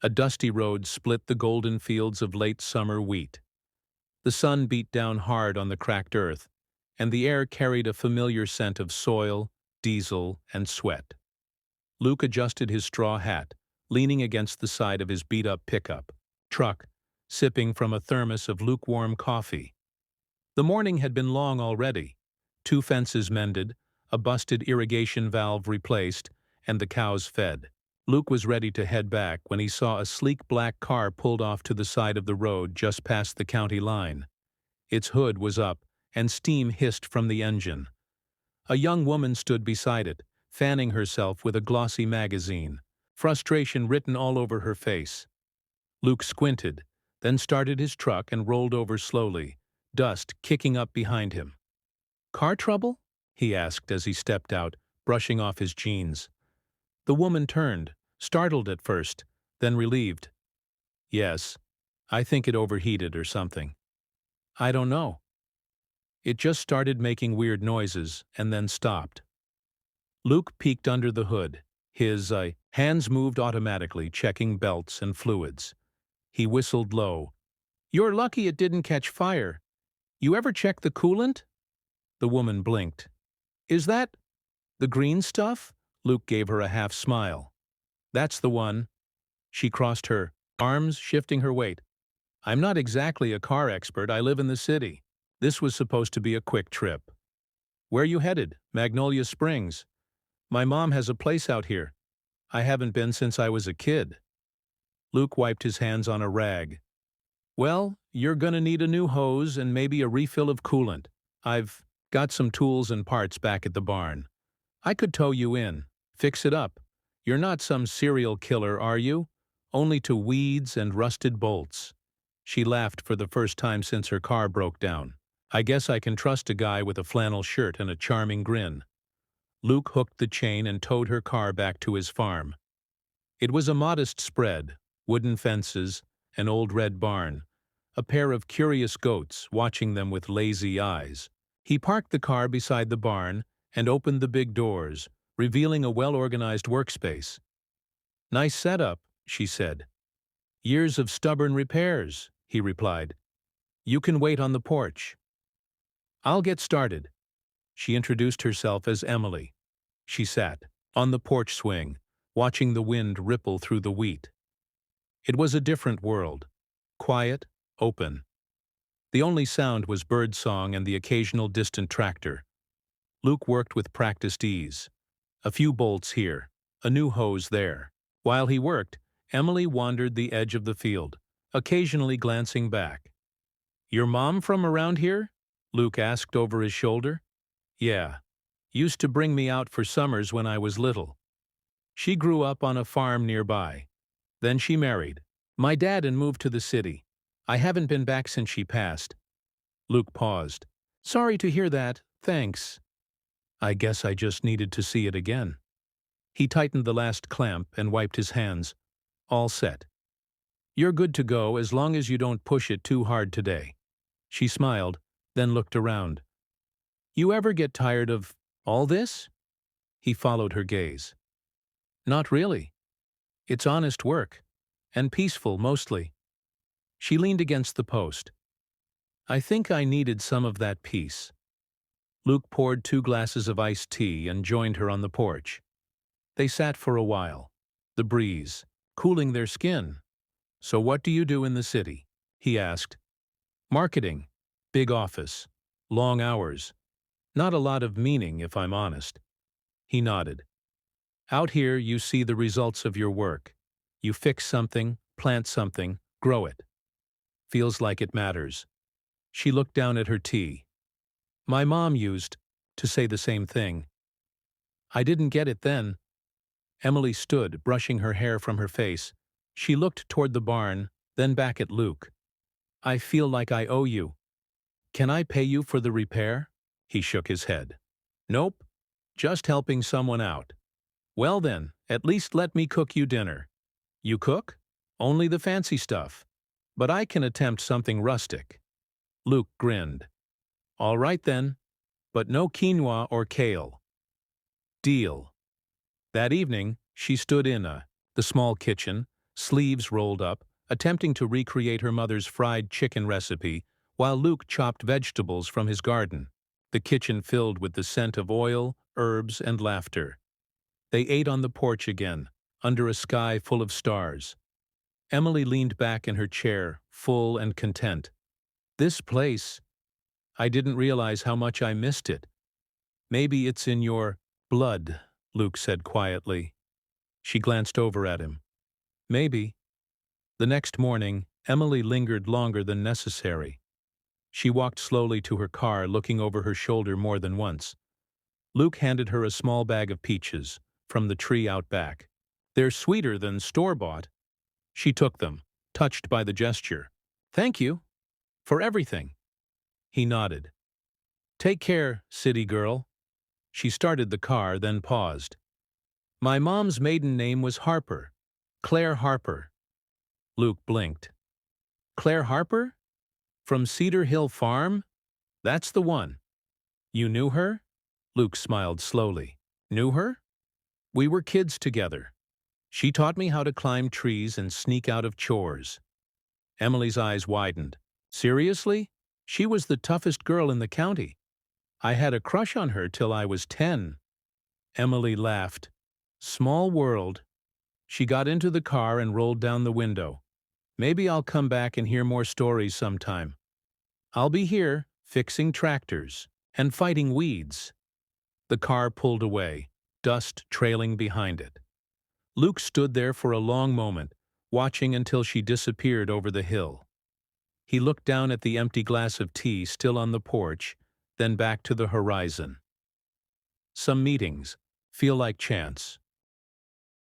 A dusty road split the golden fields of late summer wheat. The sun beat down hard on the cracked earth, and the air carried a familiar scent of soil, diesel, and sweat. Luke adjusted his straw hat, leaning against the side of his beat-up pickup truck, sipping from a thermos of lukewarm coffee. The morning had been long already. 2 fences mended, a busted irrigation valve replaced, and the cows fed. Luke was ready to head back when he saw a sleek black car pulled off to the side of the road just past the county line. Its hood was up, and steam hissed from the engine. A young woman stood beside it, fanning herself with a glossy magazine, frustration written all over her face. Luke squinted, then started his truck and rolled over slowly, dust kicking up behind him. "Car trouble?" he asked as he stepped out, brushing off his jeans. The woman turned, startled at first, then relieved. "Yes, I think it overheated or something. I don't know. It just started making weird noises and then stopped." Luke peeked under the hood. His hands moved automatically, checking belts and fluids. He whistled low. "You're lucky it didn't catch fire. You ever check the coolant?" The woman blinked. "Is that the green stuff?" Luke gave her a half smile. "That's the one." She crossed her arms, shifting her weight. "I'm not exactly a car expert. I live in the city. This was supposed to be a quick trip." "Where you headed?" "Magnolia Springs. My mom has a place out here. I haven't been since I was a kid." Luke wiped his hands on a rag. "Well, you're gonna need a new hose and maybe a refill of coolant. I've got some tools and parts back at the barn. I could tow you in, fix it up. You're not some serial killer, are you? Only to weeds and rusted bolts." She laughed for the first time since her car broke down. "I guess I can trust a guy with a flannel shirt and a charming grin." Luke hooked the chain and towed her car back to his farm. It was a modest spread, wooden fences, an old red barn, a pair of curious goats watching them with lazy eyes. He parked the car beside the barn and opened the big doors, revealing a well-organized workspace. "Nice setup," she said. "Years of stubborn repairs," he replied. "You can wait on the porch." "I'll get started." She introduced herself as Emily. She sat on the porch swing, watching the wind ripple through the wheat. It was a different world, quiet, open. The only sound was bird song and the occasional distant tractor. Luke worked with practiced ease. A few bolts here, a new hose there. While he worked, Emily wandered the edge of the field, occasionally glancing back. "Your mom from around here?" Luke asked over his shoulder. "Yeah. Used to bring me out for summers when I was little. She grew up on a farm nearby. Then she married my dad and moved to the city. I haven't been back since she passed." Luke paused. "Sorry to hear that, thanks. I guess I just needed to see it again." He tightened the last clamp and wiped his hands. "All set. You're good to go as long as you don't push it too hard today." She smiled, then looked around. "You ever get tired of all this?" He followed her gaze. "Not really. It's honest work. And peaceful, mostly." She leaned against the post. "I think I needed some of that peace." Luke poured 2 glasses of iced tea and joined her on the porch. They sat for a while, the breeze cooling their skin. "So what do you do in the city?" he asked. "Marketing. Big office. Long hours. Not a lot of meaning, if I'm honest." He nodded. "Out here you see the results of your work. You fix something, plant something, grow it. Feels like it matters." She looked down at her tea. "My mom used to say the same thing. I didn't get it then." Emily stood, brushing her hair from her face. She looked toward the barn, then back at Luke. "I feel like I owe you. Can I pay you for the repair?" He shook his head. "Nope. Just helping someone out." "Well then, at least let me cook you dinner." "You cook?" "Only the fancy stuff. But I can attempt something rustic." Luke grinned. "All right then. But no quinoa or kale." "Deal." That evening, she stood in the small kitchen, sleeves rolled up, attempting to recreate her mother's fried chicken recipe, while Luke chopped vegetables from his garden, the kitchen filled with the scent of oil, herbs, and laughter. They ate on the porch again, under a sky full of stars. Emily leaned back in her chair, full and content. This place, I didn't realize how much I missed it. Maybe it's in your blood, Luke said quietly. She glanced over at him. Maybe. The next morning, Emily lingered longer than necessary. She walked slowly to her car, looking over her shoulder more than once. Luke handed her a small bag of peaches, from the tree out back. They're sweeter than store-bought. She took them, touched by the gesture. Thank you. For everything. He nodded. Take care, city girl. She started the car, then paused. My mom's maiden name was Harper. Claire Harper. Luke blinked. Claire Harper? From Cedar Hill Farm? That's the one. You knew her? Luke smiled slowly. Knew her? We were kids together. She taught me how to climb trees and sneak out of chores. Emily's eyes widened. Seriously? She was the toughest girl in the county. I had a crush on her till I was 10. Emily laughed. Small world. She got into the car and rolled down the window. Maybe I'll come back and hear more stories sometime. I'll be here, fixing tractors and fighting weeds. The car pulled away, dust trailing behind it. Luke stood there for a long moment, watching until she disappeared over the hill. He looked down at the empty glass of tea still on the porch, then back to the horizon. Some meetings feel like chance.